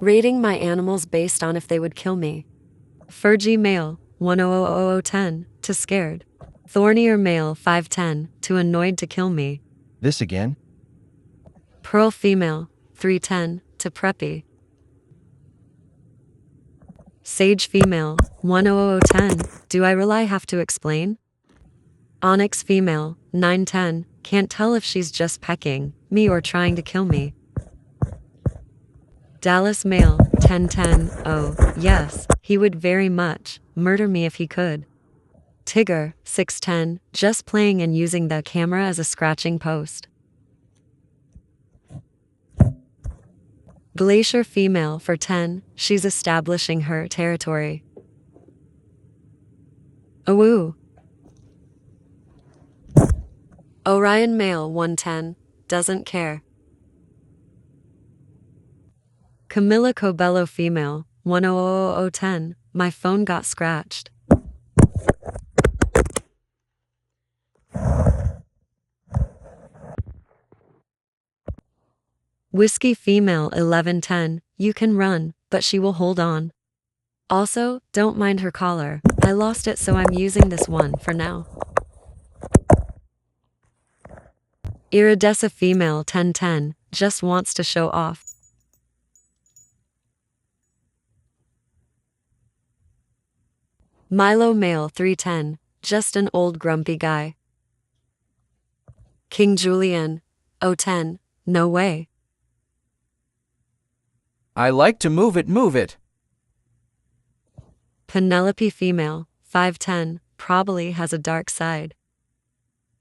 Rating my animals based on if they would kill me. Fergie male, 100010, to scared. Thornier male, 510, to annoyed to kill me. This again? Pearl female, 310, to preppy. Sage female, 10010, do I really have to explain? Onyx female, 910, can't tell if she's just pecking me or trying to kill me. Dallas male, 1010, oh, yes, he would very much murder me if he could. Tigger, 610, just playing and using the camera as a scratching post. Glacier female for 10, she's establishing her territory. Awoo. Orion male, 110, doesn't care. Camilla Cobello female, 100010, my phone got scratched. Whiskey female 1110, you can run, but she will hold on. Also, don't mind her collar. I lost it, so I'm using this one for now. Iridessa female 1010, just wants to show off. Milo male 310, just an old grumpy guy. King Julian, 010, no way. I like to move it, move it. Penelope female, 510, probably has a dark side.